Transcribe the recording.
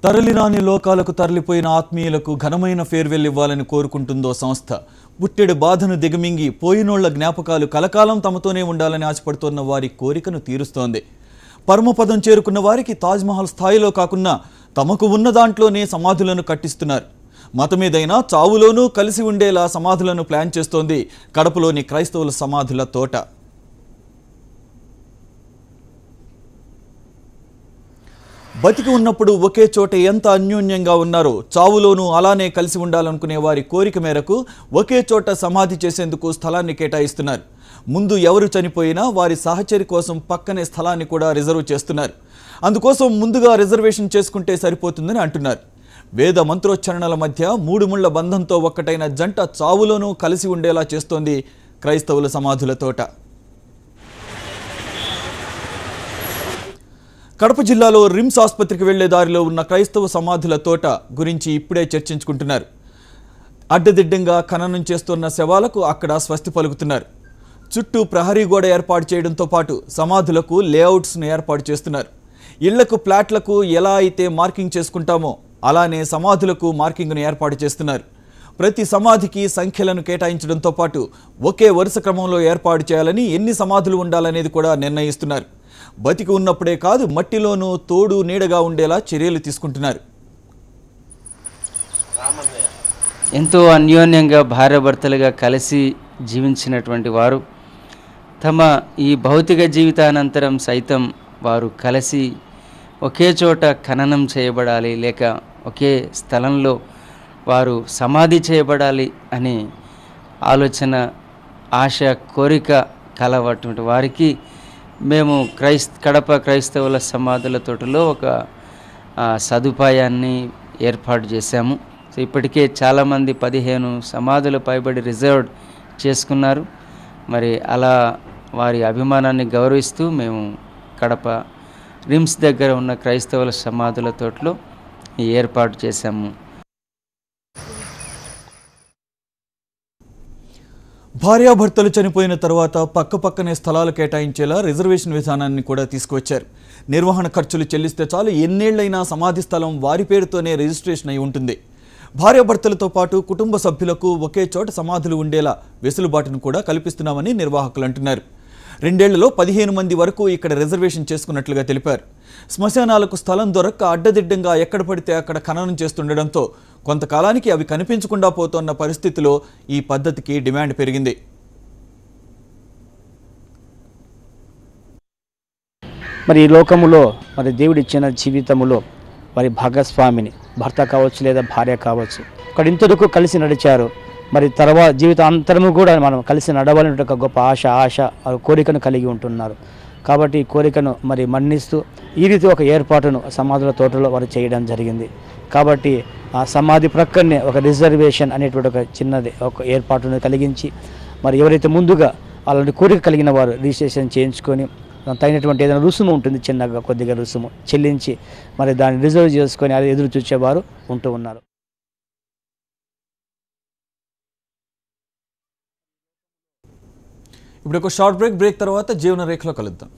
తరలిరాని లోకాలకు తరలిపోయిన ఆత్మీయులకు ఘనమైన ఫేర్వెల్ ఇవ్వాలని కోరుకుంటుందో సంస్థ. పుట్టెడు బాధను దిగమింగి పోయినోళ్ల జ్ఞాపకాలు కలకాలం తమతోనే ఉండాలని ఆశపడుతున్న వారి కోరికను తీరుస్తోంది. పరమపదం చేరుకున్న వారికి తాజ్మహల్ స్థాయిలో కాకుండా తమకు ఉన్న దాంట్లోనే సమాధులను కట్టిస్తున్నారు. మతమీదైనా చావులోనూ కలిసి ఉండేలా సమాధులను ప్లాన్ చేస్తోంది కడపలోని క్రైస్తవుల సమాధుల తోట. బతికి ఉన్నప్పుడు ఒకే చోట ఎంత అన్యోన్యంగా ఉన్నారో చావులోనూ అలానే కలిసి ఉండాలనుకునే వారి కోరిక మేరకు ఒకే చోట సమాధి చేసేందుకు స్థలాన్ని కేటాయిస్తున్నారు. ముందు ఎవరు చనిపోయినా వారి సహచరి కోసం పక్కనే స్థలాన్ని కూడా రిజర్వ్ చేస్తున్నారు. అందుకోసం ముందుగా రిజర్వేషన్ చేసుకుంటే సరిపోతుందని అంటున్నారు. వేద మంత్రోచ్చరణల మధ్య మూడు ముళ్ల బంధంతో ఒక్కటైన జంట చావులోనూ కలిసి ఉండేలా చేస్తోంది క్రైస్తవుల సమాధుల తోట. కడప జిల్లాలో రిమ్స్ ఆసుపత్రికి వెళ్లే దారిలో ఉన్న క్రైస్తవ సమాధుల తోట గురించి ఇప్పుడే చర్చించుకుంటున్నారు. అడ్డదిడ్డంగా ఖననం చేస్తున్న శవాలకు అక్కడ స్వస్తి పలుకుతున్నారు. చుట్టూ ప్రహరీ గోడ ఏర్పాటు చేయడంతో పాటు సమాధులకు లేఅవుట్స్ను ఏర్పాటు చేస్తున్నారు. ఇళ్లకు ప్లాట్లకు ఎలా అయితే మార్కింగ్ చేసుకుంటామో అలానే సమాధులకు మార్కింగ్ను ఏర్పాటు చేస్తున్నారు. ప్రతి సమాధికి సంఖ్యలను కేటాయించడంతో పాటు ఒకే వరుస క్రమంలో ఏర్పాటు చేయాలని, ఎన్ని సమాధులు ఉండాలనేది కూడా నిర్ణయిస్తున్నారు. బతికి ఉన్నప్పుడే కాదు మట్టిలోనూ తోడు నీడగా ఉండేలా చర్యలు తీసుకుంటున్నారు. ఎంతో అన్యోన్యంగా భార్యాభర్తలుగా కలిసి జీవించినటువంటి వారు తమ ఈ భౌతిక జీవితానంతరం సైతం వారు కలిసి ఒకే చోట ఖననం చేయబడాలి, లేక ఒకే స్థలంలో వారు సమాధి చేయబడాలి అనే ఆలోచన, ఆశ, కోరిక కలవటువంటి వారికి మేము కడప క్రైస్తవుల సమాధుల తోటలో ఒక సదుపాయాన్ని ఏర్పాటు చేశాము. సో ఇప్పటికే చాలామంది 15 సమాధుల పైబడి రిజర్వ్డ్ చేసుకున్నారు. మరి అలా వారి అభిమానాన్ని గౌరవిస్తూ మేము కడప రిమ్స్ దగ్గర ఉన్న క్రైస్తవుల సమాధుల తోటలో ఏర్పాటు చేశాము. భార్యాభర్తలు చనిపోయిన తర్వాత పక్కపక్కనే స్థలాలు కేటాయించేలా రిజర్వేషన్ విధానాన్ని కూడా తీసుకువచ్చారు. నిర్వహణ ఖర్చులు చెల్లిస్తే చాలు ఎన్నేళ్లైనా సమాధి స్థలం వారి పేరుతోనే రిజిస్ట్రేషన్ అయి ఉంటుంది. భార్యాభర్తలతో పాటు కుటుంబ సభ్యులకు ఒకే చోట సమాధులు ఉండేలా వెసులుబాటును కూడా కల్పిస్తున్నామని నిర్వాహకులు అంటున్నారు. 2 ఏళ్లలో 15 మంది వరకు ఇక్కడ రిజర్వేషన్ చేసుకున్నట్లుగా తెలిపారు. శ్మశానాలకు స్థలం దొరక్క అడ్డదిడ్డంగా ఎక్కడ పడితే అక్కడ ఖననం చేస్తుండడంతో కొంతకాలానికి అవి కనిపించకుండా పోతున్న పరిస్థితిలో ఈ పద్ధతికి డిమాండ్ పెరిగింది. మరి ఈ లోకములో మరి దేవుడిచ్చిన జీవితములో మరి భాగస్వామిని, భర్త కావచ్చు లేదా భార్య కావచ్చు, అక్కడ ఇంతవరకు కలిసి నడిచారు. మరి తర్వాత జీవితాంతరము కూడా మనం కలిసి నడవాలని ఒక గొప్ప ఆశ కోరికను కలిగి ఉంటున్నారు. కాబట్టి ఈ కోరికను మరి మన్నిస్తూ ఈ రీతి ఒక ఏర్పాటును సమాధుల తోటలో వారు చేయడం జరిగింది. కాబట్టి ఆ సమాధి ప్రక్కనే ఒక రిజర్వేషన్ అనేటువంటి ఒక చిన్నది ఒక ఏర్పాటును కలిగించి మరి ఎవరైతే ముందుగా అలాంటి కోరిక కలిగిన వారు రిజిస్ట్రేషన్ చేయించుకొని తగినటువంటి ఏదైనా రుసుము ఉంటుంది, చిన్నగా కొద్దిగా రుసుము చెల్లించి మరి దాన్ని రిజర్వ్ చేసుకొని అది ఎదురు చూసేవారు ఉంటూ ఉన్నారు. ఇప్పుడు ఒక షార్ట్ బ్రేక్ తర్వాత జీవన రేఖలో కలుద్దాం.